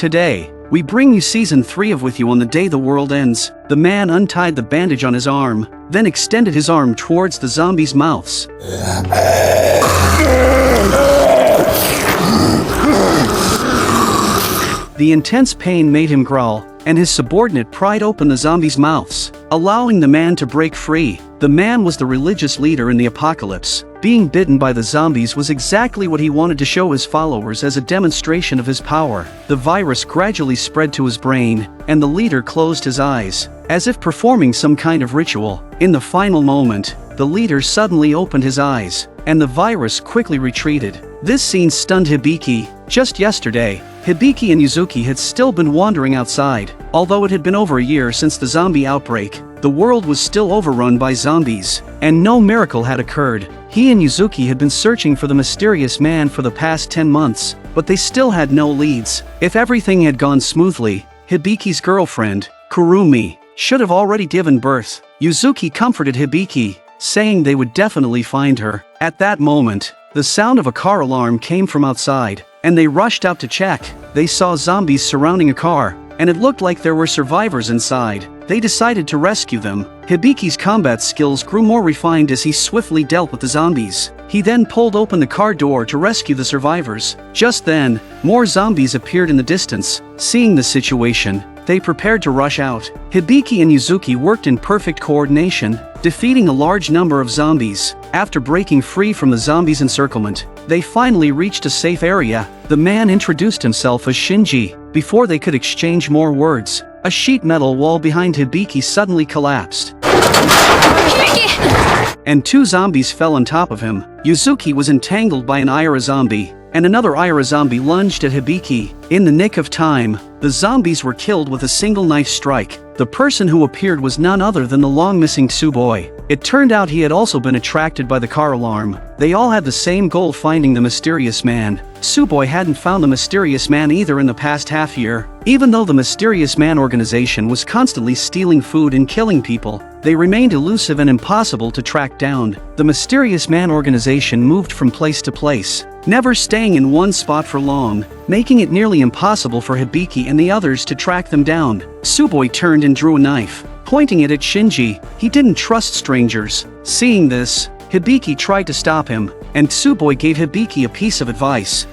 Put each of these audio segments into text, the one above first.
Today, we bring you Season 3 of With You on the Day the World Ends. The man untied the bandage on his arm, then extended his arm towards the zombies' mouths. The intense pain made him growl, and his subordinate pried open the zombies' mouths, allowing the man to break free. The man was the religious leader in the apocalypse. Being bitten by the zombies was exactly what he wanted to show his followers as a demonstration of his power. The virus gradually spread to his brain, and the leader closed his eyes, as if performing some kind of ritual. In the final moment, the leader suddenly opened his eyes, and the virus quickly retreated. This scene stunned Hibiki. Just yesterday, Hibiki and Yuzuki had still been wandering outside. Although it had been over a year since the zombie outbreak, the world was still overrun by zombies, and no miracle had occurred. He and Yuzuki had been searching for the mysterious man for the past 10 months, but they still had no leads. If everything had gone smoothly, Hibiki's girlfriend, Kurumi, should have already given birth. Yuzuki comforted Hibiki, saying they would definitely find her. At that moment, the sound of a car alarm came from outside, and they rushed out to check. They saw zombies surrounding a car, and it looked like there were survivors inside. They decided to rescue them. Hibiki's combat skills grew more refined as he swiftly dealt with the zombies. He then pulled open the car door to rescue the survivors. Just then, more zombies appeared in the distance. Seeing the situation, they prepared to rush out. Hibiki and Yuzuki worked in perfect coordination, defeating a large number of zombies. After breaking free from the zombies' encirclement, they finally reached a safe area. The man introduced himself as Shinji. Before they could exchange more words, a sheet metal wall behind Hibiki suddenly collapsed, and 2 zombies fell on top of him. Yuzuki was entangled by an Ira zombie, and another Ira zombie lunged at Hibiki. In the nick of time, the zombies were killed with a single knife strike. The person who appeared was none other than the long-missing Tsuboi. It turned out he had also been attracted by the car alarm. They all had the same goal: finding the mysterious man. Tsuboi hadn't found the mysterious man either in the past half year. Even though the mysterious man organization was constantly stealing food and killing people, they remained elusive and impossible to track down. The mysterious man organization moved from place to place, never staying in one spot for long, making it nearly impossible for Hibiki and the others to track them down. Tsuboi turned and drew a knife, pointing it at Shinji. He didn't trust strangers. Seeing this, Hibiki tried to stop him, and Tsuboi gave Hibiki a piece of advice.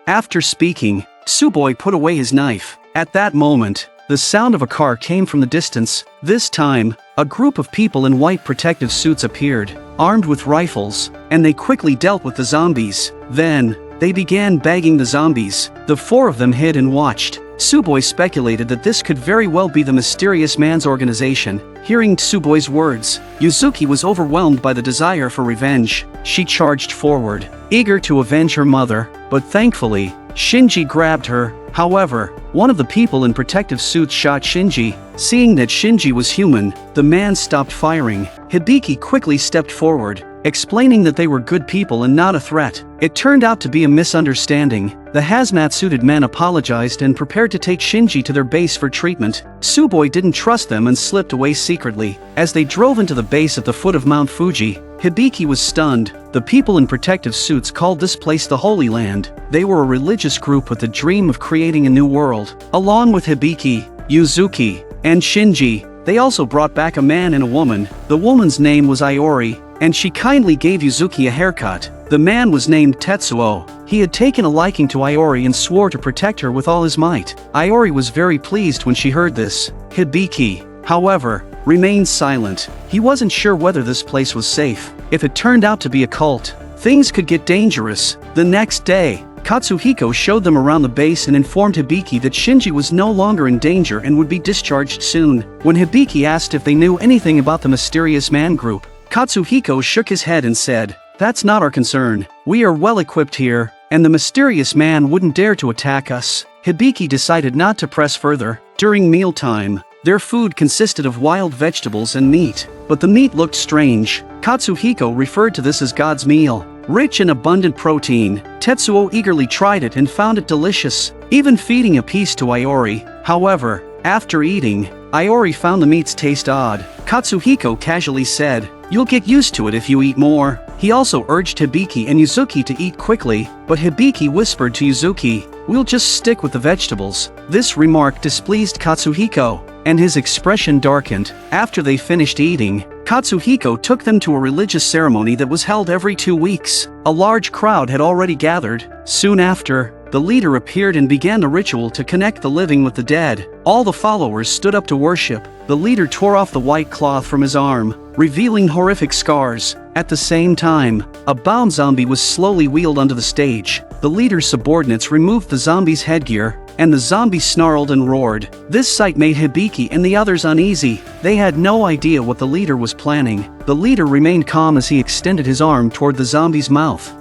After speaking, Tsuboi put away his knife. At that moment, the sound of a car came from the distance. This time, a group of people in white protective suits appeared, armed with rifles, and they quickly dealt with the zombies. Then, they began bagging the zombies. The 4 of them hid and watched. Tsuboi speculated that this could very well be the mysterious man's organization. Hearing Tsuboi's words, Yuzuki was overwhelmed by the desire for revenge. She charged forward, eager to avenge her mother, but thankfully, Shinji grabbed her. However, one of the people in protective suits shot Shinji. Seeing that Shinji was human, the man stopped firing. Hibiki quickly stepped forward, explaining that they were good people and not a threat. It turned out to be a misunderstanding. The hazmat-suited men apologized and prepared to take Shinji to their base for treatment. Tsuboi didn't trust them and slipped away secretly. As they drove into the base at the foot of Mount Fuji, Hibiki was stunned. The people in protective suits called this place the Holy Land. They were a religious group with the dream of creating a new world. Along with Hibiki, Yuzuki, and Shinji, they also brought back a man and a woman. The woman's name was Iori, and she kindly gave Yuzuki a haircut. The man was named Tetsuo. He had taken a liking to Iori and swore to protect her with all his might. Iori was very pleased when she heard this. Hibiki, however, remained silent. He wasn't sure whether this place was safe. If it turned out to be a cult, things could get dangerous. The next day, Katsuhiko showed them around the base and informed Hibiki that Shinji was no longer in danger and would be discharged soon. When Hibiki asked if they knew anything about the mysterious man group, Katsuhiko shook his head and said, "That's not our concern. We are well equipped here, and the mysterious man wouldn't dare to attack us." Hibiki decided not to press further. During mealtime, their food consisted of wild vegetables and meat, but the meat looked strange. Katsuhiko referred to this as God's meal. Rich in abundant protein, Tetsuo eagerly tried it and found it delicious, even feeding a piece to Iori. However, After eating, Iori found the meat's taste odd. Katsuhiko casually said, "You'll get used to it if you eat more." He also urged Hibiki and Yuzuki to eat quickly, but Hibiki whispered to Yuzuki, "We'll just stick with the vegetables." This remark displeased Katsuhiko, and his expression darkened. After they finished eating, Katsuhiko took them to a religious ceremony that was held every 2 weeks. A large crowd had already gathered. Soon after, the leader appeared and began the ritual to connect the living with the dead. All the followers stood up to worship. The leader tore off the white cloth from his arm, revealing horrific scars. At the same time, a bound zombie was slowly wheeled onto the stage. The leader's subordinates removed the zombie's headgear, and the zombie snarled and roared. This sight made Hibiki and the others uneasy. They had no idea what the leader was planning. The leader remained calm as he extended his arm toward the zombie's mouth.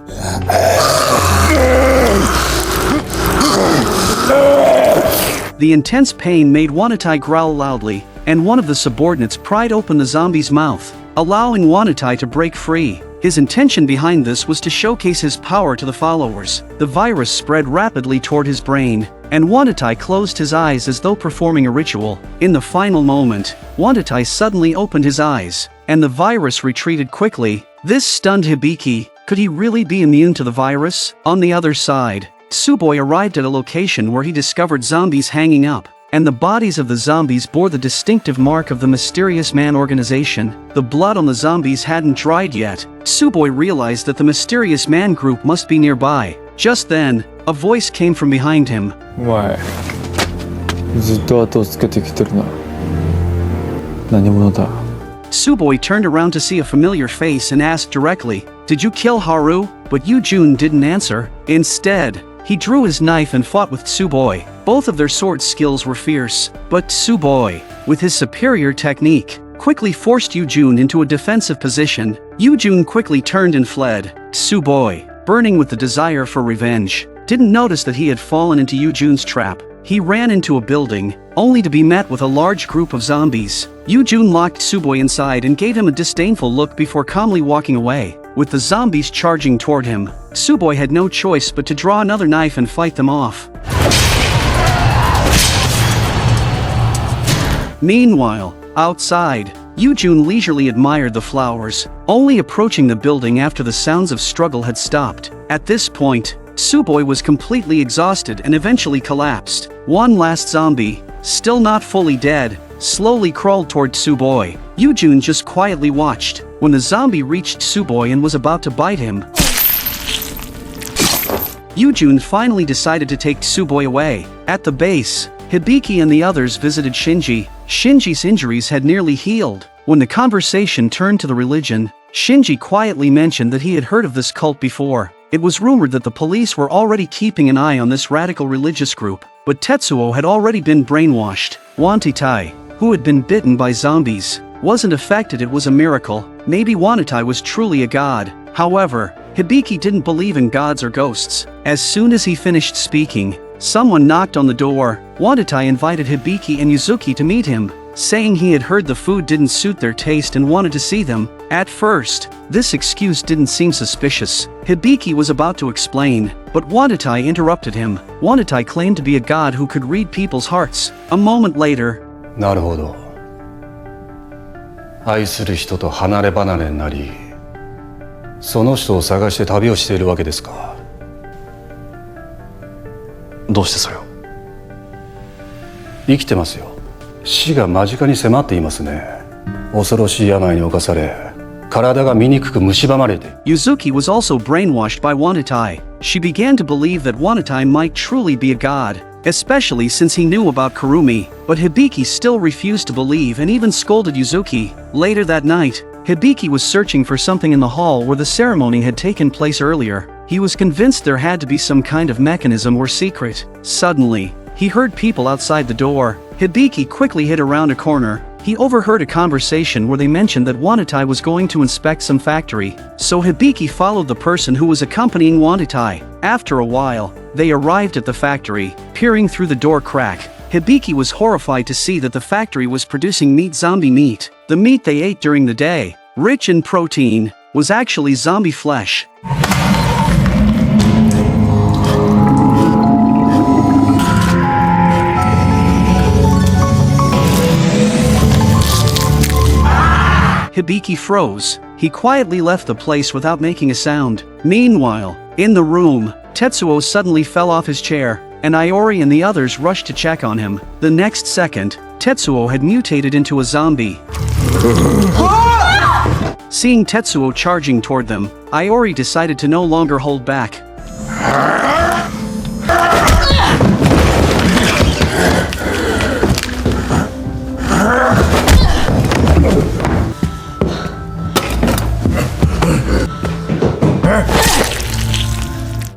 The intense pain made Wanatai growl loudly, and one of the subordinates pried open the zombie's mouth, allowing Wanatai to break free. His intention behind this was to showcase his power to the followers. The virus spread rapidly toward his brain, and Wanatai closed his eyes as though performing a ritual. In the final moment, Wanatai suddenly opened his eyes, and the virus retreated quickly. This stunned Hibiki. Could he really be immune to the virus? On the other side, Tsuboi arrived at a location where he discovered zombies hanging up, and the bodies of the zombies bore the distinctive mark of the Mysterious Man organization. The blood on the zombies hadn't dried yet. Tsuboi realized that the Mysterious Man group must be nearby. Just then, a voice came from behind him. お前、ずっと後をつけてきてるな。何者だ? Tsuboi turned around to see a familiar face and asked directly, "Did you kill Haru?" But Yu-jun didn't answer. Instead, he drew his knife and fought with Tsuboi. Both of their sword skills were fierce, but Tsuboi, with his superior technique, quickly forced Yu-jun into a defensive position. Yu-jun quickly turned and fled. Tsuboi, burning with the desire for revenge, didn't notice that he had fallen into Yu-jun's trap. He ran into a building, only to be met with a large group of zombies. Yu-jun locked Tsuboi inside and gave him a disdainful look before calmly walking away. With the zombies charging toward him, Tsuboi had no choice but to draw another knife and fight them off. Meanwhile, outside, Yu-jun leisurely admired the flowers, only approaching the building after the sounds of struggle had stopped. At this point, Tsuboi was completely exhausted and eventually collapsed. One last zombie, still not fully dead, slowly crawled toward Tsuboi. Yu-jun just quietly watched. When the zombie reached Tsuboi and was about to bite him, Yu-jun finally decided to take Tsuboi away. At the base, Hibiki and the others visited Shinji. Shinji's injuries had nearly healed. When the conversation turned to the religion, Shinji quietly mentioned that he had heard of this cult before. It was rumored that the police were already keeping an eye on this radical religious group, but Tetsuo had already been brainwashed. Wanatai, who had been bitten by zombies, wasn't affected. It was a miracle. Maybe Wanatai was truly a god. However, Hibiki didn't believe in gods or ghosts. As soon as he finished speaking, someone knocked on the door. Wanatai invited Hibiki and Yuzuki to meet him, saying he had heard the food didn't suit their taste and wanted to see them. At first, this excuse didn't seem suspicious. Hibiki was about to explain, but Wanatai interrupted him. Wanatai claimed to be a god who could read people's hearts. A moment later, なるほど。愛する人と離れ離れになり、その人を探して旅をしているわけですか。どうしてそれを？生きてますよ。死が間近に迫っていますね。恐ろしい病に侵され、体が醜く蝕まれて。Yuzuki was also brainwashed by Wanatai. She began to believe that Wanatai might truly be a god, especially since he knew about Kurumi. But Hibiki still refused to believe and even scolded Yuzuki. Later that night, Hibiki was searching for something in the hall where the ceremony had taken place earlier. He was convinced there had to be some kind of mechanism or secret. Suddenly, he heard people outside the door. Hibiki quickly hid around a corner. He overheard a conversation where they mentioned that Wanatai was going to inspect some factory, so Hibiki followed the person who was accompanying Wanatai. After a while, they arrived at the factory. Peering through the door crack, Hibiki was horrified to see that the factory was producing zombie meat. The meat they ate during the day, rich in protein, was actually zombie flesh. Hibiki froze. He quietly left the place without making a sound. Meanwhile, in the room, Tetsuo suddenly fell off his chair, and Iori and the others rushed to check on him. The next second, Tetsuo had mutated into a zombie. Seeing Tetsuo charging toward them, Iori decided to no longer hold back.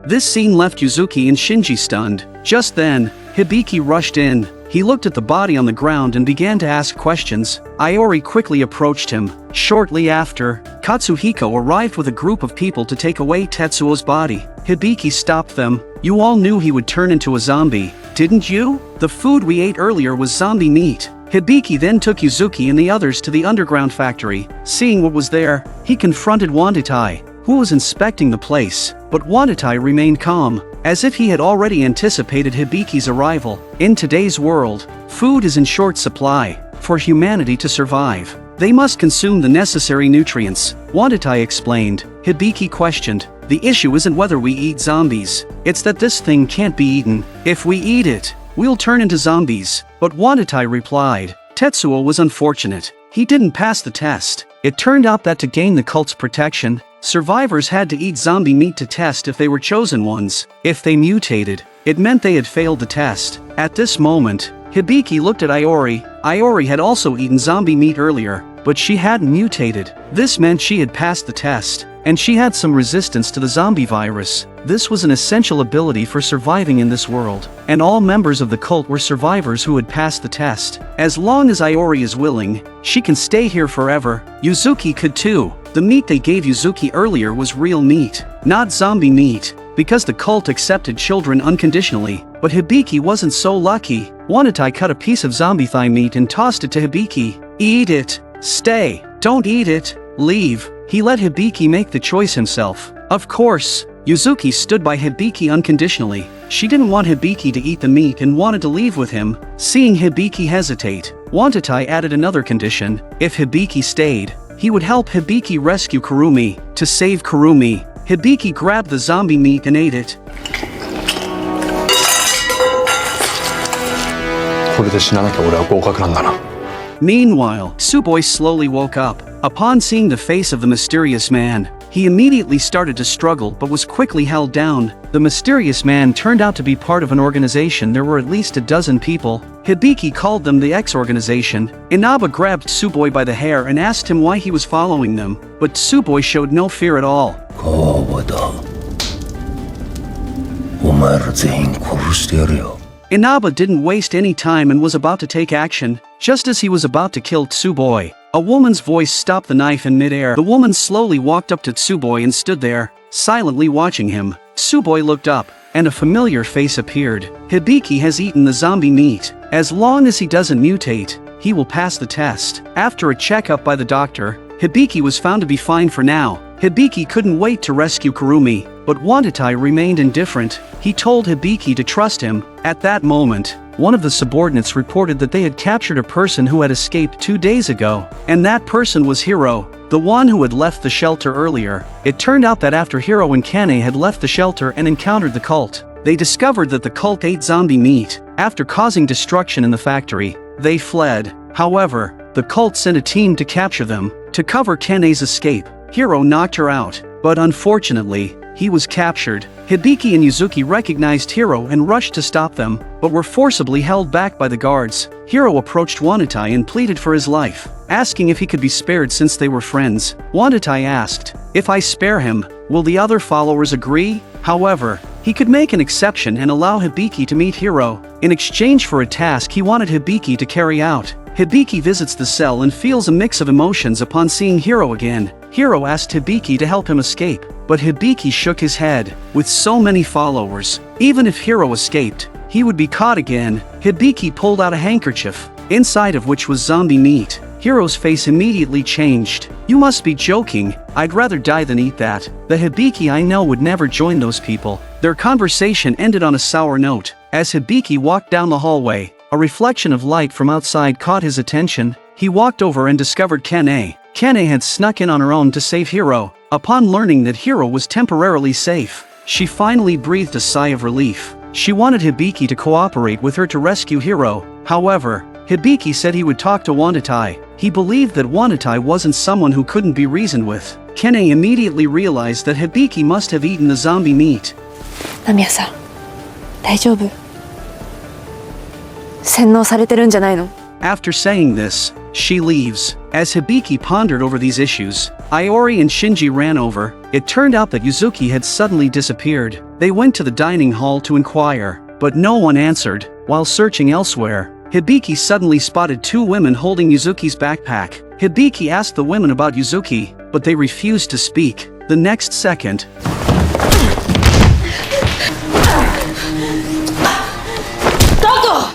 This scene left Yuzuki and Shinji stunned. Just then, Hibiki rushed in. He looked at the body on the ground and began to ask questions. Iori quickly approached him. Shortly after, Katsuhiko arrived with a group of people to take away Tetsuo's body. Hibiki stopped them. "You all knew he would turn into a zombie, didn't you? The food we ate earlier was zombie meat." Hibiki then took Yuzuki and the others to the underground factory. Seeing what was there, he confronted Wandatai, who was inspecting the place, but Wandatai remained calm, as if he had already anticipated Hibiki's arrival. In today's world, food is in short supply. For humanity to survive, they must consume the necessary nutrients, Wandatai explained. Hibiki questioned, "The issue isn't whether we eat zombies, it's that this thing can't be eaten. If we eat it, we'll turn into zombies." But Wandatai replied, "Tetsuo was unfortunate. He didn't pass the test. It turned out that to gain the cult's protection, survivors had to eat zombie meat to test if they were chosen ones. If they mutated, it meant they had failed the test." At this moment, Hibiki looked at Iori. Iori had also eaten zombie meat earlier, but she hadn't mutated. This meant she had passed the test, and she had some resistance to the zombie virus. This was an essential ability for surviving in this world, and all members of the cult were survivors who had passed the test. As long as Iori is willing, she can stay here forever. Yuzuki could too. The meat they gave Yuzuki earlier was real meat, not zombie meat, because the cult accepted children unconditionally. But Hibiki wasn't so lucky. Wandatai cut a piece of zombie thigh meat and tossed it to Hibiki. "Eat it. Stay. Don't eat it. Leave." He let Hibiki make the choice himself. Of course, Yuzuki stood by Hibiki unconditionally. She didn't want Hibiki to eat the meat and wanted to leave with him. Seeing Hibiki hesitate, Wandatai added another condition. If Hibiki stayed, he would help Hibiki rescue Kurumi. To save Kurumi, Hibiki grabbed the zombie meat and ate it. これで死ななきゃ俺は合格なんだな。 Meanwhile, Tsuboi slowly woke up. Upon seeing the face of the mysterious man, he immediately started to struggle but was quickly held down. The mysterious man turned out to be part of an organization. There were at least a dozen people. Hibiki called them the X-Organization. Inaba grabbed Tsuboi by the hair and asked him why he was following them, but Tsuboi showed no fear at all. 川だ。お前ら全員殺してやるよ。 Inaba didn't waste any time and was about to take action. Just as he was about to kill Tsuboi, a woman's voice stopped the knife in midair. The woman slowly walked up to Tsuboi and stood there, silently watching him. Tsuboi looked up, and a familiar face appeared. Hibiki has eaten the zombie meat. As long as he doesn't mutate, he will pass the test. After a checkup by the doctor, Hibiki was found to be fine for now. Hibiki couldn't wait to rescue Kurumi, but Wandatai remained indifferent. He told Hibiki to trust him. At that moment, one of the subordinates reported that they had captured a person who had escaped 2 days ago, and that person was Hiro, the one who had left the shelter earlier. It turned out that after Hiro and Kane had left the shelter and encountered the cult, they discovered that the cult ate zombie meat. After causing destruction in the factory, they fled. However, the cult sent a team to capture them. To cover Kane's escape, Hiro knocked her out, but unfortunately, he was captured. Hibiki and Yuzuki recognized Hiro and rushed to stop them, but were forcibly held back by the guards. Hiro approached Wandatai and pleaded for his life, asking if he could be spared since they were friends. Wandatai asked, "If I spare him, will the other followers agree?" However, he could make an exception and allow Hibiki to meet Hiro. In exchange for a task he wanted Hibiki to carry out. Hibiki visits the cell and feels a mix of emotions upon seeing Hiro again. Hiro asked Hibiki to help him escape, but Hibiki shook his head. With so many followers, even if Hiro escaped, he would be caught again. Hibiki pulled out a handkerchief, inside of which was zombie meat. Hiro's face immediately changed. "You must be joking. I'd rather die than eat that." The Hibiki I know would never join those people. Their conversation ended on a sour note. As Hibiki walked down the hallway, a reflection of light from outside caught his attention. He walked over and discovered Kane. Kane had snuck in on her own to save Hiro. Upon learning that Hiro was temporarily safe, she finally breathed a sigh of relief. She wanted Hibiki to cooperate with her to rescue Hiro. However, Hibiki said he would talk to Wanatai. He believed that Wanatai wasn't someone who couldn't be reasoned with. Kane immediately realized that Hibiki must have eaten the zombie meat. ナミヤさん、大丈夫？洗脳されてるんじゃないの？ After saying this, she leaves. As Hibiki pondered over these issues, Iori and Shinji ran over. It turned out that Yuzuki had suddenly disappeared. They went to the dining hall to inquire, but no one answered. While searching elsewhere, Hibiki suddenly spotted two women holding Yuzuki's backpack. Hibiki asked the women about Yuzuki, but they refused to speak. The next second,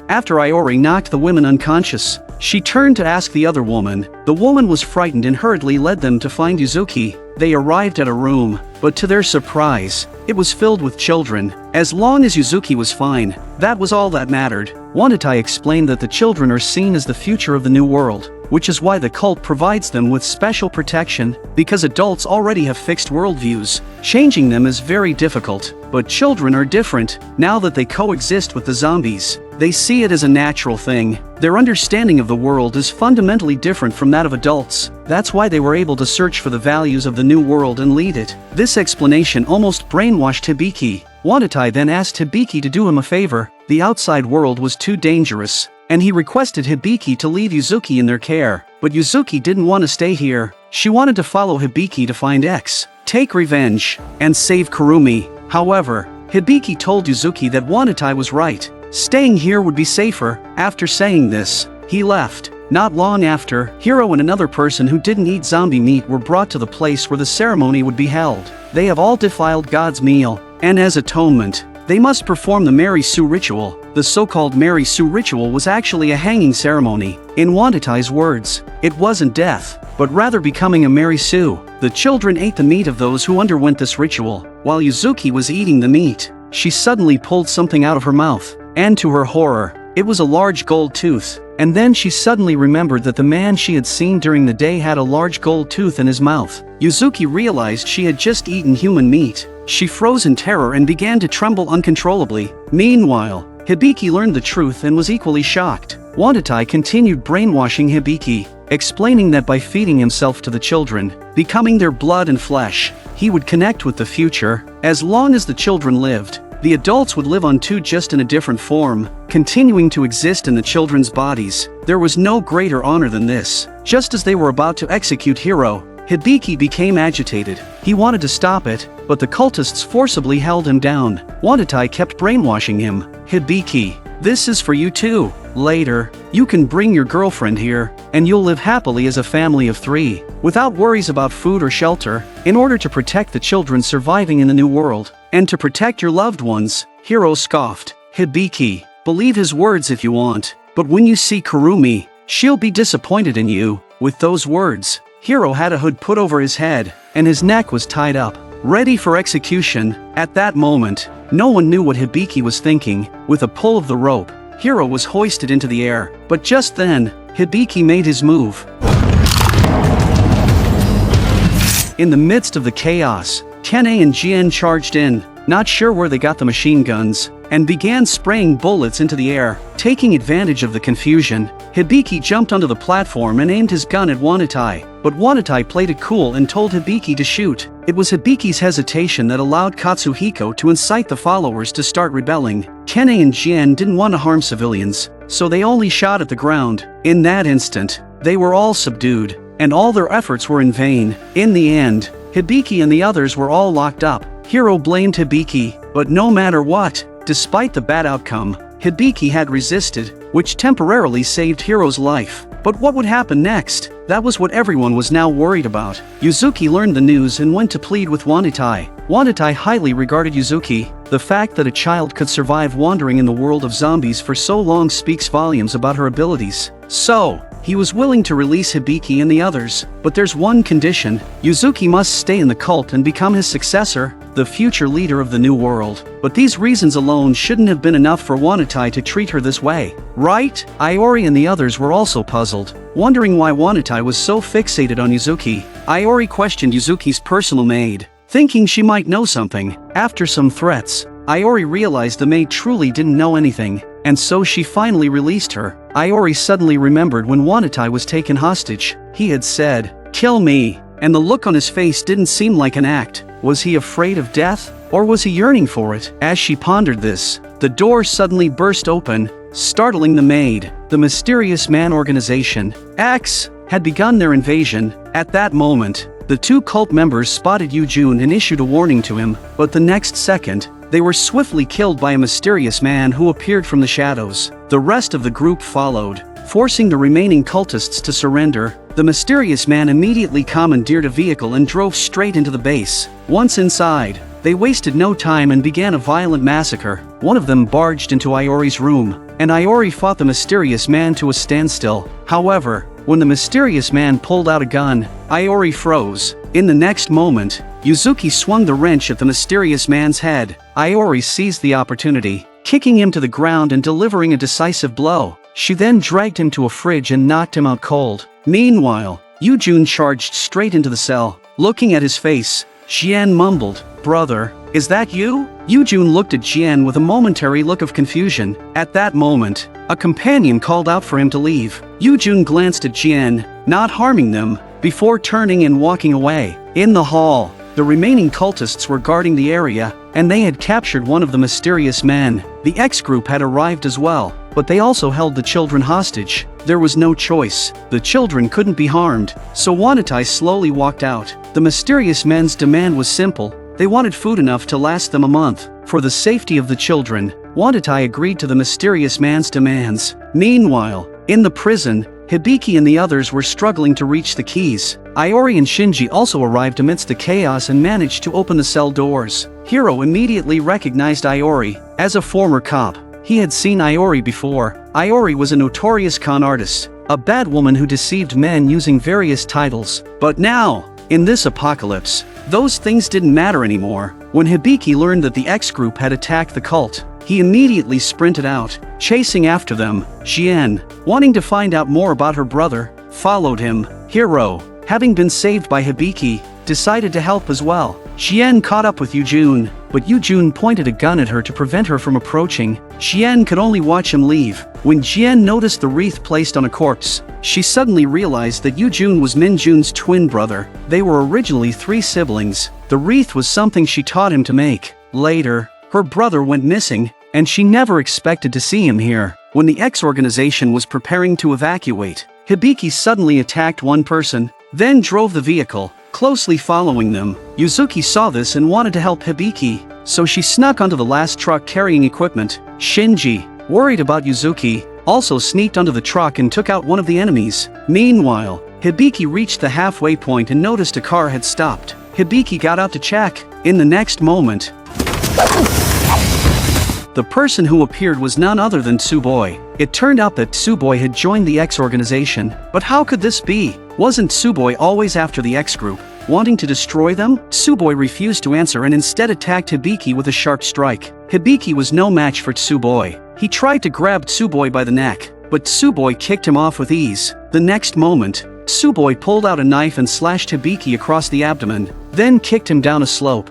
after Iori knocked the women unconscious, she turned to ask the other woman. The woman was frightened and hurriedly led them to find Yuzuki. They arrived at a room, but to their surprise, it was filled with children. As long as Yuzuki was fine, that was all that mattered. Wanatai explained that the children are seen as the future of the new world, which is why the cult provides them with special protection, because adults already have fixed worldviews. Changing them is very difficult, but children are different. Now that they coexist with the zombies, they see it as a natural thing. Their understanding of the world is fundamentally different from that of adults. That's why they were able to search for the values of the new world and lead it. This explanation almost brainwashed Hibiki. Wanatai then asked Hibiki to do him a favor. The outside world was too dangerous, and he requested Hibiki to leave Yuzuki in their care. But Yuzuki didn't want to stay here. She wanted to follow Hibiki to find X, take revenge, and save Kurumi. However, Hibiki told Yuzuki that Wanatai was right. Staying here would be safer. After saying this, he left. Not long after, Hiro and another person who didn't eat zombie meat were brought to the place where the ceremony would be held. They have all defiled God's meal, and as atonement, they must perform the Mary Sue ritual. The so-called Mary Sue ritual was actually a hanging ceremony. In Wanatai's words, it wasn't death, but rather becoming a Mary Sue. The children ate the meat of those who underwent this ritual. While Yuzuki was eating the meat, she suddenly pulled something out of her mouth, and to her horror, it was a large gold tooth. And then she suddenly remembered that the man she had seen during the day had a large gold tooth in his mouth. Yuzuki realized she had just eaten human meat. She froze in terror and began to tremble uncontrollably. Meanwhile, Hibiki learned the truth and was equally shocked. Wanatai continued brainwashing Hibiki, explaining that by feeding himself to the children, becoming their blood and flesh, he would connect with the future. As long as the children lived, the adults would live on too, just in a different form, continuing to exist in the children's bodies. There was no greater honor than this. Just as they were about to execute Hiro, Hibiki became agitated. He wanted to stop it, but the cultists forcibly held him down. Wanatai kept brainwashing him. Hibiki, this is for you too. Later, you can bring your girlfriend here, and you'll live happily as a family of 3, without worries about food or shelter. In order to protect the children surviving in the new world, and to protect your loved ones, Hiro scoffed. Hibiki, believe his words if you want, but when you see Kurumi, she'll be disappointed in you. With those words, Hiro had a hood put over his head, and his neck was tied up, ready for execution. At that moment, no one knew what Hibiki was thinking. With a pull of the rope, Hiro was hoisted into the air, but just then, Hibiki made his move. In the midst of the chaos, Kane and Jien charged in, not sure where they got the machine guns, and began spraying bullets into the air. Taking advantage of the confusion, Hibiki jumped onto the platform and aimed his gun at Wanatai, but Wanatai played it cool and told Hibiki to shoot. It was Hibiki's hesitation that allowed Katsuhiko to incite the followers to start rebelling. Kane and Jien didn't want to harm civilians, so they only shot at the ground. In that instant, they were all subdued, and all their efforts were in vain. In the end, Hibiki and the others were all locked up. Hiro blamed Hibiki, but no matter what, despite the bad outcome, Hibiki had resisted, which temporarily saved Hiro's life. But what would happen next? That was what everyone was now worried about. Yuzuki learned the news and went to plead with Wanatai. Wanatai highly regarded Yuzuki. The fact that a child could survive wandering in the world of zombies for so long speaks volumes about her abilities. So, He was willing to release Hibiki and the others, but there's one condition: Yuzuki must stay in the cult and become his successor, the future leader of the new world. But these reasons alone shouldn't have been enough for Wanatai to treat her this way, right? Iori and the others were also puzzled, wondering why Wanatai was so fixated on Yuzuki. Iori questioned Yuzuki's personal maid, thinking she might know something. After some threats, Iori realized the maid truly didn't know anything, and so she finally released her. Iori suddenly remembered when Wanatai was taken hostage. He had said, "Kill me," and the look on his face didn't seem like an act. Was he afraid of death, or was he yearning for it? As she pondered this, the door suddenly burst open, startling the maid. The Mysterious Man Organization, X, had begun their invasion. At that moment, the two cult members spotted Yu-jun and issued a warning to him, but the next second, they were swiftly killed by a mysterious man who appeared from the shadows. The rest of the group followed, forcing the remaining cultists to surrender. The mysterious man immediately commandeered a vehicle and drove straight into the base. Once inside, they wasted no time and began a violent massacre. One of them barged into Iori's room, and Iori fought the mysterious man to a standstill. However, when the mysterious man pulled out a gun, Iori froze. In the next moment, Yuzuki swung the wrench at the mysterious man's head. Iori seized the opportunity, kicking him to the ground and delivering a decisive blow. She then dragged him to a fridge and knocked him out cold. Meanwhile, Yu-jun charged straight into the cell. Looking at his face, Jian mumbled, "Brother, is that you?" Yu-jun looked at Jian with a momentary look of confusion. At that moment, a companion called out for him to leave. Yu-jun glanced at Jian, not harming them, before turning and walking away. In the hall, the remaining cultists were guarding the area, and they had captured one of the mysterious men. The X group had arrived as well, but they also held the children hostage. There was no choice. The children couldn't be harmed, so Wanatai slowly walked out. The mysterious men's demand was simple. They wanted food enough to last them a month. For the safety of the children, Wanatai agreed to the mysterious man's demands. Meanwhile, in the prison, Hibiki and the others were struggling to reach the keys. Iori and Shinji also arrived amidst the chaos and managed to open the cell doors. Hiro immediately recognized Iori. As a former cop, he had seen Iori before. Iori was a notorious con artist, a bad woman who deceived men using various titles. But now, in this apocalypse, those things didn't matter anymore. When Hibiki learned that the X group had attacked the cult, he immediately sprinted out, chasing after them. Jian, wanting to find out more about her brother, followed him. Hiro, having been saved by Hibiki, decided to help as well. Jian caught up with Yu-jun, but Yu-jun pointed a gun at her to prevent her from approaching. Jian could only watch him leave. When Jian noticed the wreath placed on a corpse, she suddenly realized that Yu-jun was Min-jun's twin brother. They were originally 3 siblings. The wreath was something she taught him to make. Later, her brother went missing, and she never expected to see him here. When the X organization was preparing to evacuate, Hibiki suddenly attacked one person, then drove the vehicle, closely following them. Yuzuki saw this and wanted to help Hibiki, so she snuck onto the last truck carrying equipment. Shinji, worried about Yuzuki, also sneaked onto the truck and took out one of the enemies. Meanwhile, Hibiki reached the halfway point and noticed a car had stopped. Hibiki got out to check. In the next moment, the person who appeared was none other than Tsuboi. It turned out that Tsuboi had joined the X organization. But how could this be? Wasn't Tsuboi always after the X group, wanting to destroy them? Tsuboi refused to answer and instead attacked Hibiki with a sharp strike. Hibiki was no match for Tsuboi. He tried to grab Tsuboi by the neck, but Tsuboi kicked him off with ease. The next moment, Tsuboi pulled out a knife and slashed Hibiki across the abdomen, then kicked him down a slope.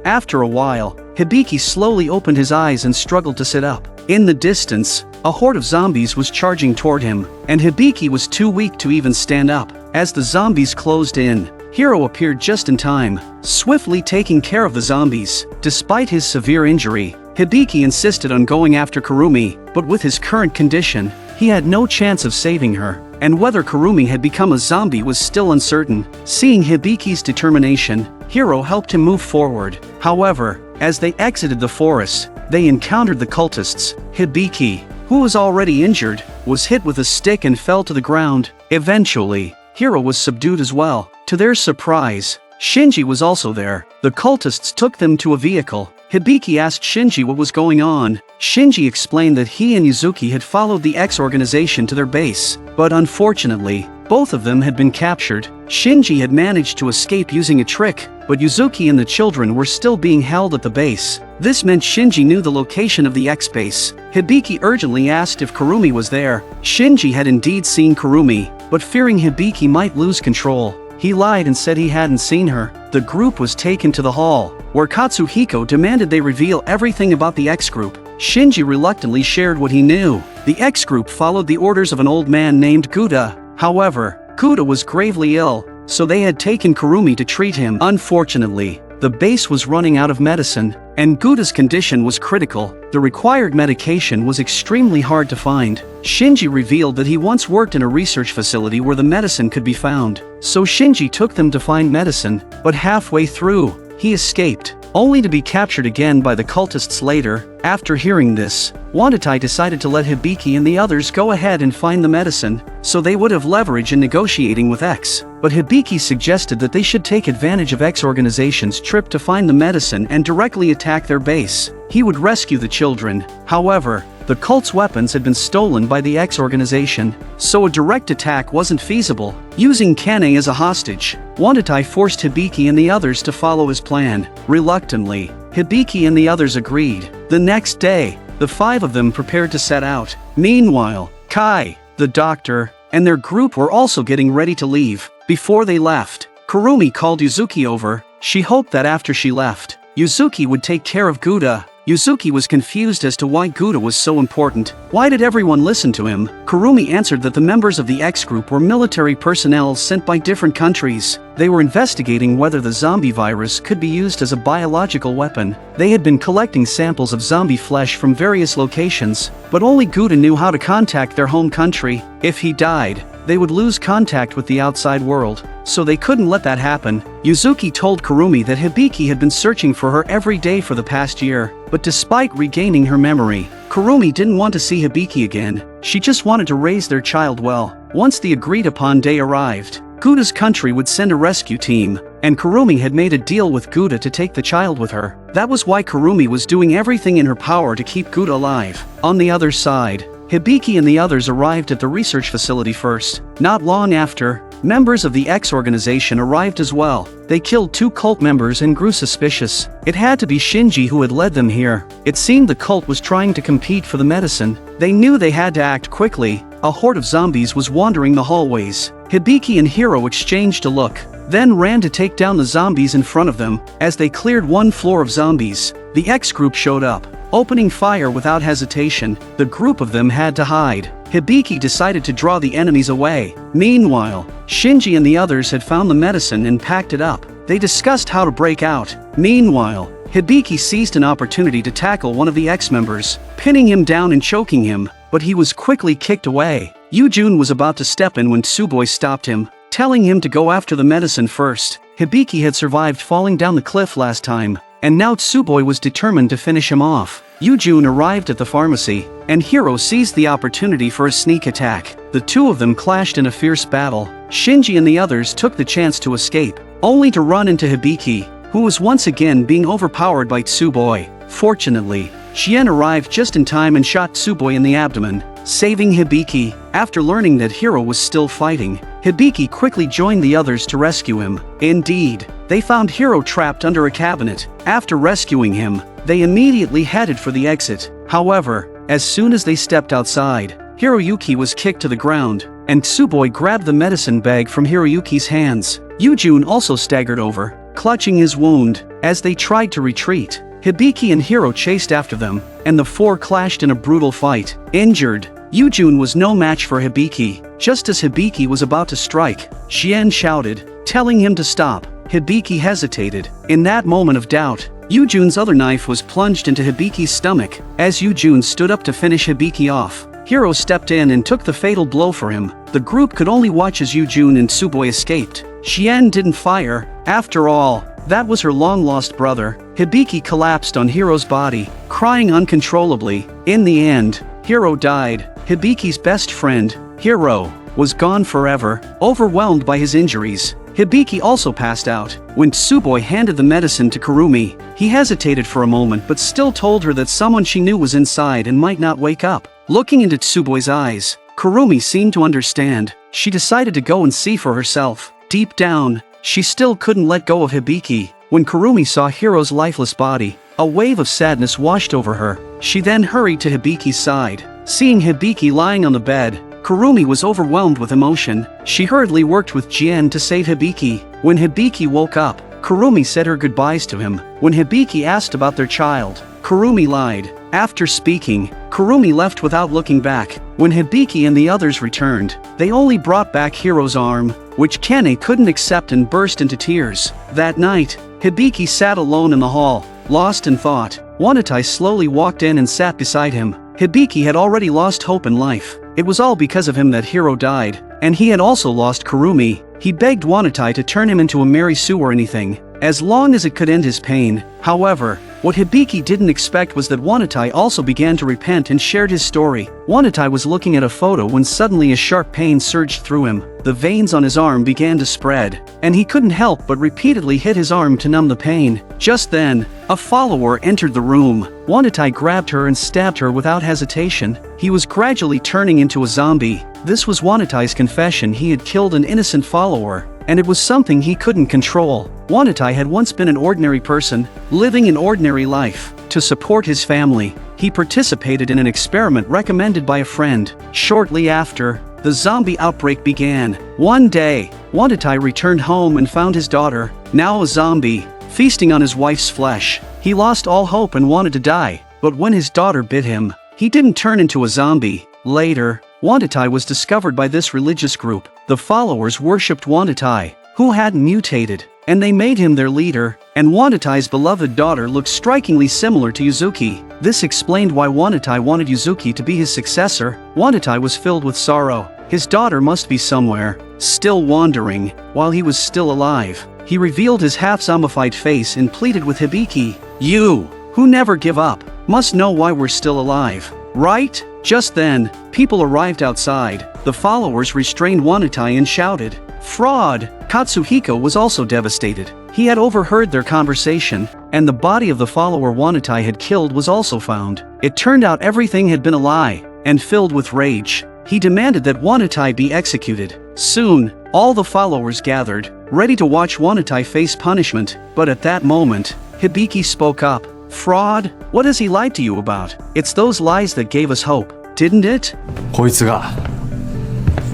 After a while, Hibiki slowly opened his eyes and struggled to sit up. In the distance, a horde of zombies was charging toward him, and Hibiki was too weak to even stand up. As the zombies closed in, Hiro appeared just in time, swiftly taking care of the zombies. Despite his severe injury, Hibiki insisted on going after Kurumi, but with his current condition, he had no chance of saving her, and whether Kurumi had become a zombie was still uncertain. Seeing Hibiki's determination, Hiro helped him move forward. However, as they exited the forest, they encountered the cultists. Hibiki, who was already injured, was hit with a stick and fell to the ground. Eventually, Hiro was subdued as well. To their surprise, Shinji was also there. The cultists took them to a vehicle. Hibiki asked Shinji what was going on. Shinji explained that he and Yuzuki had followed the X organization to their base, but unfortunately, both of them had been captured. Shinji had managed to escape using a trick, but Yuzuki and the children were still being held at the base. This meant Shinji knew the location of the X base. Hibiki urgently asked if Kurumi was there. Shinji had indeed seen Kurumi, but fearing Hibiki might lose control, he lied and said he hadn't seen her. The group was taken to the hall, where Katsuhiko demanded they reveal everything about the X group. Shinji reluctantly shared what he knew. The X group followed the orders of an old man named Guda. However, Guda was gravely ill, so they had taken Kurumi to treat him. Unfortunately, the base was running out of medicine, and Guda's condition was critical. The required medication was extremely hard to find. Shinji revealed that he once worked in a research facility where the medicine could be found. So Shinji took them to find medicine, but halfway through, he escaped, only to be captured again by the cultists later. After hearing this, Wandatai decided to let Hibiki and the others go ahead and find the medicine, so they would have leverage in negotiating with X. But Hibiki suggested that they should take advantage of X organization's trip to find the medicine and directly attack their base. He would rescue the children. However, the cult's weapons had been stolen by the X organization, so a direct attack wasn't feasible. Using Kane as a hostage, Wandatai forced Hibiki and the others to follow his plan. Reluctantly, Hibiki and the others agreed. The next day, the five of them prepared to set out. Meanwhile, Kai, the doctor, and their group were also getting ready to leave. Before they left, Kurumi called Yuzuki over. She hoped that after she left, Yuzuki would take care of Guda. Yuzuki was confused as to why Guda was so important. Why did everyone listen to him? Kurumi answered that the members of the X group were military personnel sent by different countries. They were investigating whether the zombie virus could be used as a biological weapon. They had been collecting samples of zombie flesh from various locations, but only Guda knew how to contact their home country. If he died, they would lose contact with the outside world, so they couldn't let that happen. Yuzuki told Kurumi that Hibiki had been searching for her every day for the past year, but despite regaining her memory, Kurumi didn't want to see Hibiki again. She just wanted to raise their child well. Once the agreed-upon day arrived, Guda's country would send a rescue team, and Kurumi had made a deal with Guda to take the child with her. That was why Kurumi was doing everything in her power to keep Guda alive. On the other side, Hibiki and the others arrived at the research facility first. Not long after, members of the X organization arrived as well. They killed 2 cult members and grew suspicious. It had to be Shinji who had led them here. It seemed the cult was trying to compete for the medicine. They knew they had to act quickly. A horde of zombies was wandering the hallways. Hibiki and Hiro exchanged a look, then ran to take down the zombies in front of them. As they cleared one floor of zombies, the X group showed up, opening fire without hesitation. The group of them had to hide. Hibiki decided to draw the enemies away. Meanwhile, Shinji and the others had found the medicine and packed it up. They discussed how to break out. Meanwhile, Hibiki seized an opportunity to tackle one of the X members, pinning him down and choking him, but he was quickly kicked away. Yujun was about to step in when Tsuboi stopped him, telling him to go after the medicine first. Hibiki had survived falling down the cliff last time, and now Tsuboi was determined to finish him off. Yujun arrived at the pharmacy, and Hiro seized the opportunity for a sneak attack. The two of them clashed in a fierce battle. Shinji and the others took the chance to escape, only to run into Hibiki, who was once again being overpowered by Tsuboi. Fortunately, Shien arrived just in time and shot Tsuboi in the abdomen, saving Hibiki. After learning that Hiro was still fighting, Hibiki quickly joined the others to rescue him. Indeed, they found Hiro trapped under a cabinet. After rescuing him, they immediately headed for the exit. However, as soon as they stepped outside, Hiroyuki was kicked to the ground, and Tsuboi grabbed the medicine bag from Hiroyuki's hands. Yujun also staggered over, clutching his wound. As they tried to retreat, Hibiki and Hiro chased after them, and the four clashed in a brutal fight. Injured, Yujun was no match for Hibiki. Just as Hibiki was about to strike, Shien shouted, telling him to stop. Hibiki hesitated. In that moment of doubt, Yujun's other knife was plunged into Hibiki's stomach. As Yujun stood up to finish Hibiki off, Hiro stepped in and took the fatal blow for him. The group could only watch as Yujun and Tsuboi escaped. Shien didn't fire. After all, that was her long-lost brother. Hibiki collapsed on Hiro's body, crying uncontrollably. In the end, Hiro died. Hibiki's best friend, Hiro, was gone forever. Overwhelmed by his injuries, Hibiki also passed out. When Tsuboi handed the medicine to Kurumi, he hesitated for a moment but still told her that someone she knew was inside and might not wake up. Looking into Tsuboi's eyes, Kurumi seemed to understand. She decided to go and see for herself. Deep down, she still couldn't let go of Hibiki. When Kurumi saw Hiro's lifeless body, a wave of sadness washed over her. She then hurried to Hibiki's side. Seeing Hibiki lying on the bed, Kurumi was overwhelmed with emotion. She hurriedly worked with Jien to save Hibiki. When Hibiki woke up, Kurumi said her goodbyes to him. When Hibiki asked about their child, Kurumi lied. After speaking, Kurumi left without looking back. When Hibiki and the others returned, they only brought back Hiro's arm, which Kane couldn't accept and burst into tears. That night, Hibiki sat alone in the hall, lost in thought. Wanatai slowly walked in and sat beside him. Hibiki had already lost hope in life. It was all because of him that Hiro died, and he had also lost Kurumi. He begged Wanatai to turn him into a Marisu or anything, as long as it could end his pain. However, what Hibiki didn't expect was that Wanatai also began to repent and shared his story. Wanatai was looking at a photo when suddenly a sharp pain surged through him. The veins on his arm began to spread, and he couldn't help but repeatedly hit his arm to numb the pain. Just then, a follower entered the room. Wanatai grabbed her and stabbed her without hesitation. He was gradually turning into a zombie. This was Wanatai's confession. He had killed an innocent follower, and it was something he couldn't control. Wanatai had once been an ordinary person, living an ordinary life. To support his family, he participated in an experiment recommended by a friend. Shortly after, the zombie outbreak began. One day, Wanatai returned home and found his daughter, now a zombie, feasting on his wife's flesh. He lost all hope and wanted to die, but when his daughter bit him, he didn't turn into a zombie. Later, Wanatai was discovered by this religious group. The followers worshipped Wanatai, who hadn't mutated, and they made him their leader, and Wanatai's beloved daughter looked strikingly similar to Yuzuki. This explained why Wanatai wanted Yuzuki to be his successor. Wanatai was filled with sorrow. His daughter must be somewhere, still wandering, while he was still alive. He revealed his half-zombified face and pleaded with Hibiki. "You, who never give up, must know why we're still alive, right?" Just then, people arrived outside. The followers restrained Wanatai and shouted, "Fraud!" Katsuhiko was also devastated. He had overheard their conversation, and the body of the follower Wanatai had killed was also found. It turned out everything had been a lie, and filled with rage, he demanded that Wanatai be executed. Soon, all the followers gathered, ready to watch Wanatai face punishment, but at that moment, Hibiki spoke up. "Fraud? What has he lied to you about? It's those lies that gave us hope, didn't it?" こいつが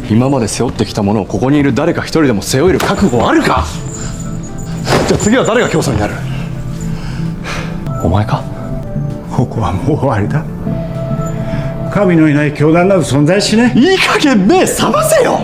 今まで背負ってきたものをここにいる誰か一人でも背負える覚悟あるか。じゃあ次は誰が教祖になる。お前か。ここはもう終わりだ。神のいない教団など存在しない。いい加減目覚ませよ。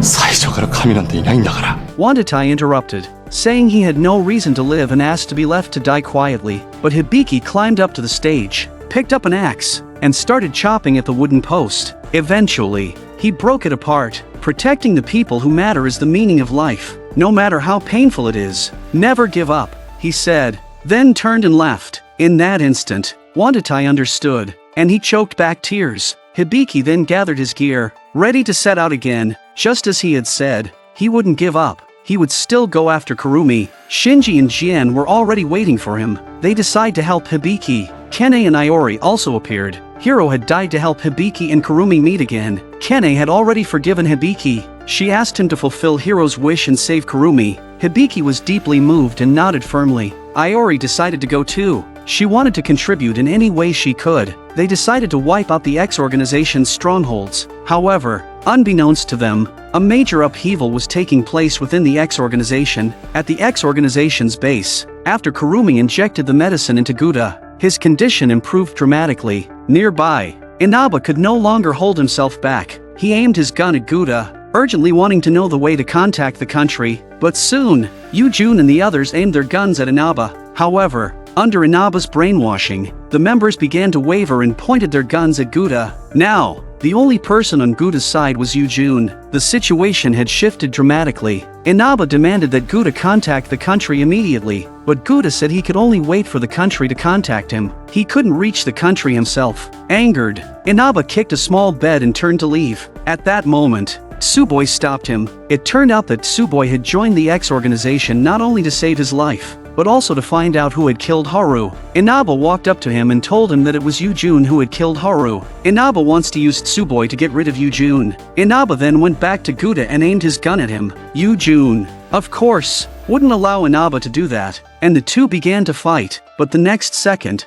最初から神なんていないんだから。Wanatai interrupted, saying he had no reason to live and asked to be left to die quietly. But Hibiki climbed up to the stage, picked up an axe, and started chopping at the wooden post. Eventually, he broke it apart. Protecting the people who matter is the meaning of life, no matter how painful it is. Never give up, he said, then turned and left. In that instant, Wanatai understood, and he choked back tears. Hibiki then gathered his gear, ready to set out again. Just as he had said, he wouldn't give up. He would still go after Kurumi. Shinji and Jien were already waiting for him. They decided to help Hibiki. Kene and Iori also appeared. Hiro had died to help Hibiki and Kurumi meet again. Kene had already forgiven Hibiki. She asked him to fulfill Hiro's wish and save Kurumi. Hibiki was deeply moved and nodded firmly. Iori decided to go too. She wanted to contribute in any way she could. They decided to wipe out the X organization's strongholds. However, unbeknownst to them, a major upheaval was taking place within the X organization. At the X organization's base, after Kurumi injected the medicine into Guda, his condition improved dramatically. Nearby, Inaba could no longer hold himself back. He aimed his gun at Guda, urgently wanting to know the way to contact the country. But soon, Yujun and the others aimed their guns at Inaba. However, under Inaba's brainwashing, the members began to waver and pointed their guns at Guda. Now, the only person on Guda's side was Yujun. The situation had shifted dramatically. Inaba demanded that Guda contact the country immediately, but Guda said he could only wait for the country to contact him. He couldn't reach the country himself. Angered, Inaba kicked a small bed and turned to leave. At that moment, Tsuboi stopped him. It turned out that Tsuboi had joined the X organization not only to save his life, but also to find out who had killed Haru. Inaba walked up to him and told him that it was Yu-jun who had killed Haru. Inaba wants to use Tsuboi to get rid of Yu-jun. Inaba then went back to Guda and aimed his gun at him. Yu-jun, of course, wouldn't allow Inaba to do that, and the two began to fight, but the next second,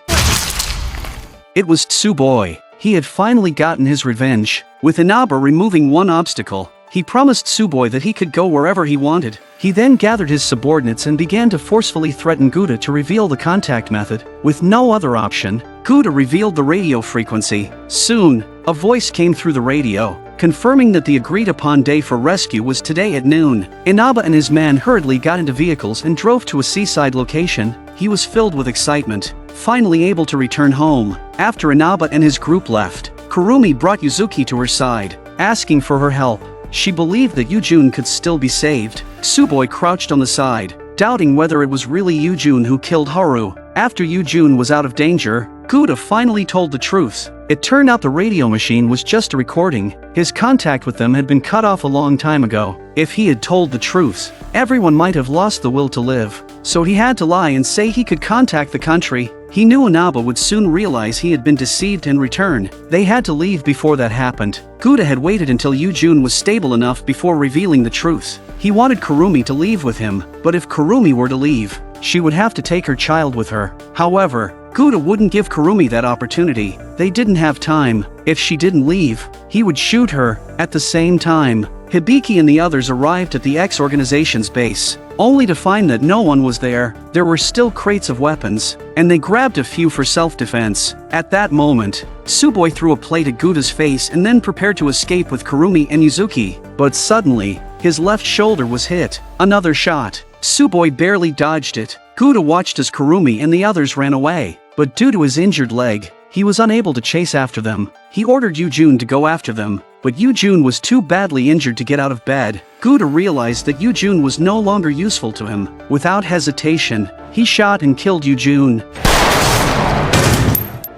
it was Tsuboi. He had finally gotten his revenge. With Inaba removing one obstacle, he promised Tsuboi that he could go wherever he wanted. He then gathered his subordinates and began to forcefully threaten Guda to reveal the contact method. With no other option, Guda revealed the radio frequency. Soon, a voice came through the radio, confirming that the agreed-upon day for rescue was today at noon. Inaba and his man hurriedly got into vehicles and drove to a seaside location. He was filled with excitement, finally able to return home. After Inaba and his group left, Kurumi brought Yuzuki to her side, asking for her help. She believed that Yu-jun could still be saved. Tsuboi crouched on the side, doubting whether it was really Yu-jun who killed Haru. After Yu-jun was out of danger, Guda finally told the truth. It turned out the radio machine was just a recording. His contact with them had been cut off a long time ago. If he had told the truth, everyone might have lost the will to live. So he had to lie and say he could contact the country. He knew Inaba would soon realize he had been deceived and return. They had to leave before that happened. Guda had waited until Yu-jun was stable enough before revealing the truth. He wanted Kurumi to leave with him, but if Kurumi were to leave, she would have to take her child with her. However, Guda wouldn't give Kurumi that opportunity. They didn't have time. If she didn't leave, he would shoot her. At the same time, Hibiki and the others arrived at the X organization's base, only to find that no one was there. There were still crates of weapons, and they grabbed a few for self-defense. At that moment, Tsuboi threw a plate at Guda's face and then prepared to escape with Kurumi and Yuzuki. But suddenly, his left shoulder was hit. Another shot. Tsuboi barely dodged it. Guda watched as Kurumi and the others ran away, but due to his injured leg, he was unable to chase after them. He ordered Yu-jun to go after them, but Yu-jun was too badly injured to get out of bed. Guda realized that Yu-jun was no longer useful to him. Without hesitation, he shot and killed Yu-jun.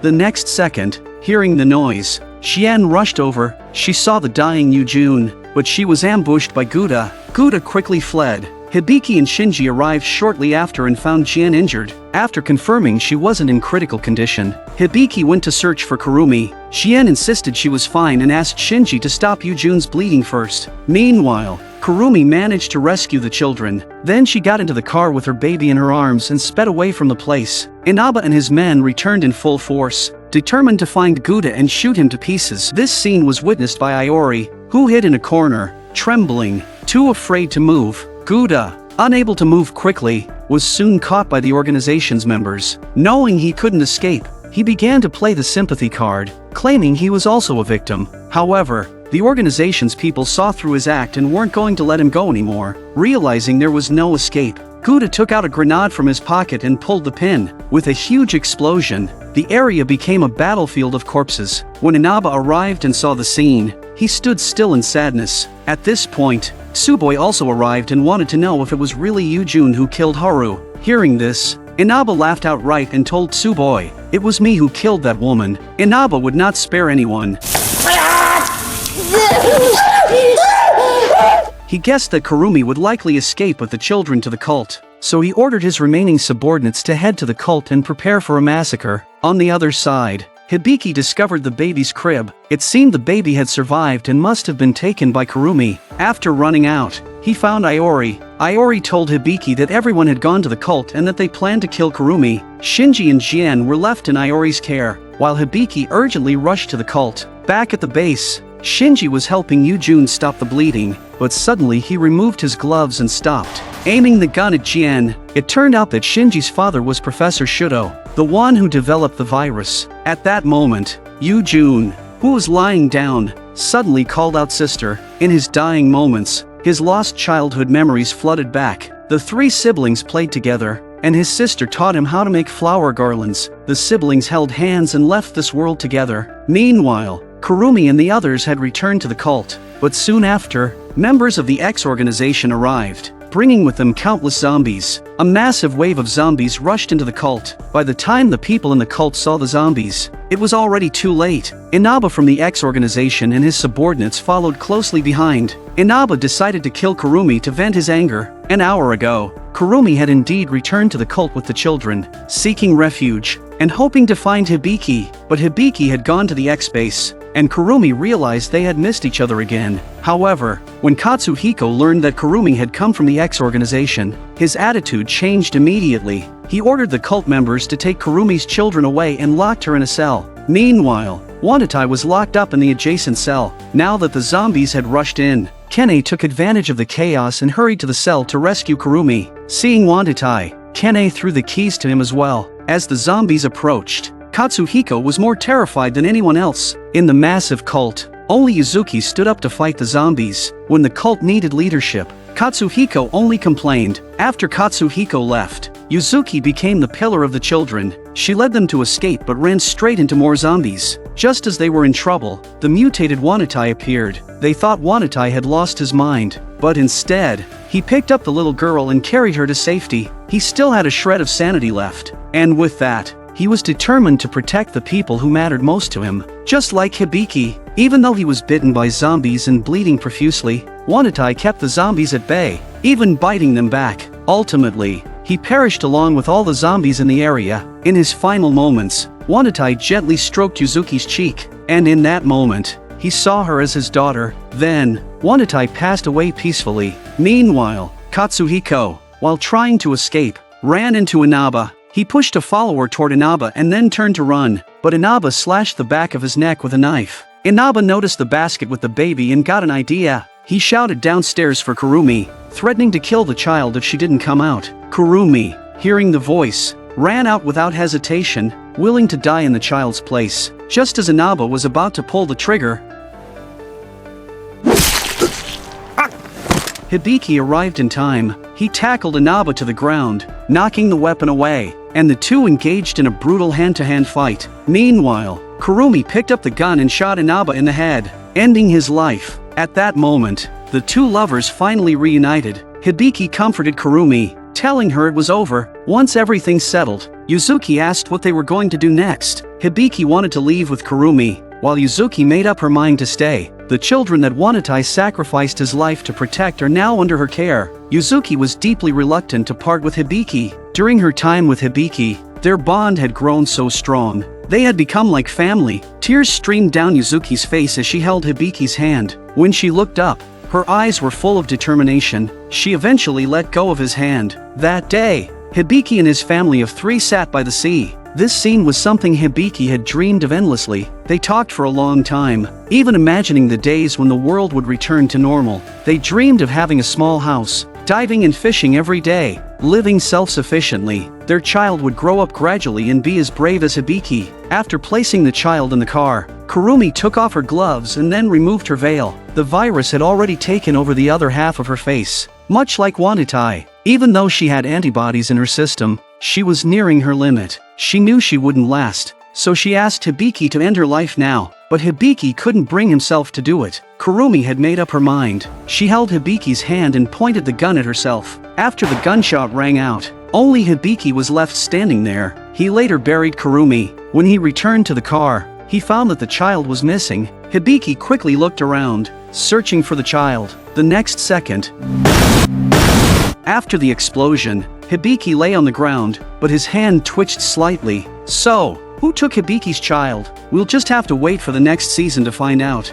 The next second, hearing the noise, Xian rushed over. She saw the dying Yu-jun, but she was ambushed by Guda. Guda quickly fled. Hibiki and Shinji arrived shortly after and found Xian injured. After confirming she wasn't in critical condition, Hibiki went to search for Kurumi. Xian insisted she was fine and asked Shinji to stop Yu-jun's bleeding first. Meanwhile, Kurumi managed to rescue the children. Then she got into the car with her baby in her arms and sped away from the place. Inaba and his men returned in full force, determined to find Guda and shoot him to pieces. This scene was witnessed by Iori, who hid in a corner, trembling, too afraid to move. Guda, unable to move quickly, was soon caught by the organization's members. Knowing he couldn't escape, he began to play the sympathy card, claiming he was also a victim. However, the organization's people saw through his act and weren't going to let him go anymore. Realizing there was no escape, Guda took out a grenade from his pocket and pulled the pin. With a huge explosion, the area became a battlefield of corpses. When Inaba arrived and saw the scene, he stood still in sadness. At this point, Tsuboi also arrived and wanted to know if it was really Yu-jun who killed Haru. Hearing this, Inaba laughed outright and told Tsuboi, "It was me who killed that woman." Inaba would not spare anyone. He guessed that Kurumi would likely escape with the children to the cult, so he ordered his remaining subordinates to head to the cult and prepare for a massacre. On the other side, Hibiki discovered the baby's crib. It seemed the baby had survived and must have been taken by Kurumi. After running out, he found Iori. Iori told Hibiki that everyone had gone to the cult and that they planned to kill Kurumi. Shinji and Jian were left in Iori's care, while Hibiki urgently rushed to the cult. Back at the base, Shinji was helping Yu-jun stop the bleeding, but suddenly he removed his gloves and stopped, aiming the gun at Jian. It turned out that Shinji's father was Professor Shudo, the one who developed the virus. At that moment, Yu-jun, who was lying down, suddenly called out "sister." In his dying moments, his lost childhood memories flooded back. The three siblings played together, and his sister taught him how to make flower garlands. The siblings held hands and left this world together. Meanwhile, Kurumi and the others had returned to the cult, but soon after, members of the X organization arrived. bringing with them countless zombies. A massive wave of zombies rushed into the cult. By the time the people in the cult saw the zombies, it was already too late. Inaba from the X organization and his subordinates followed closely behind. Inaba decided to kill Kurumi to vent his anger. An hour ago, Kurumi had indeed returned to the cult with the children, seeking refuge and hoping to find Hibiki, but Hibiki had gone to the X base, and Kurumi realized they had missed each other again. However, when Katsuhiko learned that Kurumi had come from the X organization, his attitude changed immediately. He ordered the cult members to take Kurumi's children away and locked her in a cell. Meanwhile, Wandatai was locked up in the adjacent cell. Now that the zombies had rushed in, Kene took advantage of the chaos and hurried to the cell to rescue Kurumi. Seeing Wandatai, Kene threw the keys to him as well. As the zombies approached, Katsuhiko was more terrified than anyone else. In the massive cult, only Yuzuki stood up to fight the zombies. When the cult needed leadership, Katsuhiko only complained. After Katsuhiko left, Yuzuki became the pillar of the children. She led them to escape but ran straight into more zombies. Just as they were in trouble, the mutated Wandatai appeared. They thought Wandatai had lost his mind, but instead, he picked up the little girl and carried her to safety. He still had a shred of sanity left, and with that, he was determined to protect the people who mattered most to him. Just like Hibiki, even though he was bitten by zombies and bleeding profusely, Wandatai kept the zombies at bay, even biting them back. Ultimately, he perished along with all the zombies in the area. In his final moments, Wandatai gently stroked Yuzuki's cheek, and in that moment, he saw her as his daughter. Then, Wandatai passed away peacefully. Meanwhile, Katsuhiko, while trying to escape, ran into Inaba. He pushed a follower toward Inaba and then turned to run, but Inaba slashed the back of his neck with a knife. Inaba noticed the basket with the baby and got an idea. He shouted downstairs for Kurumi, threatening to kill the child if she didn't come out. Kurumi, hearing the voice, ran out without hesitation, willing to die in the child's place. Just as Inaba was about to pull the trigger, Hibiki arrived in time. He tackled Inaba to the ground, knocking the weapon away, and the two engaged in a brutal hand-to-hand fight. Meanwhile, Kurumi picked up the gun and shot Inaba in the head, ending his life. At that moment, the two lovers finally reunited. Hibiki comforted Kurumi, telling her it was over. Once everything settled, Yuzuki asked what they were going to do next. Hibiki wanted to leave with Kurumi, while Yuzuki made up her mind to stay. The children that Wandatai sacrificed his life to protect are now under her care. Yuzuki was deeply reluctant to part with Hibiki. During her time with Hibiki, their bond had grown so strong. They had become like family. Tears streamed down Yuzuki's face as she held Hibiki's hand. When she looked up, her eyes were full of determination. She eventually let go of his hand. That day, Hibiki and his family of three sat by the sea. This scene was something Hibiki had dreamed of endlessly. They talked for a long time, even imagining the days when the world would return to normal. They dreamed of having a small house, diving and fishing every day, living self-sufficiently. Their child would grow up gradually and be as brave as Hibiki. After placing the child in the car, Kurumi took off her gloves and then removed her veil. The virus had already taken over the other half of her face. Much like Wandatai, even though she had antibodies in her system, she was nearing her limit. She knew she wouldn't last, so she asked Hibiki to end her life now, but Hibiki couldn't bring himself to do it. Kurumi had made up her mind. She held Hibiki's hand and pointed the gun at herself. After the gunshot rang out, only Hibiki was left standing there. He later buried Kurumi. When he returned to the car, he found that the child was missing. Hibiki quickly looked around, searching for the child. The next second, after the explosion, Hibiki lay on the ground, but his hand twitched slightly. So, who took Hibiki's child? We'll just have to wait for the next season to find out.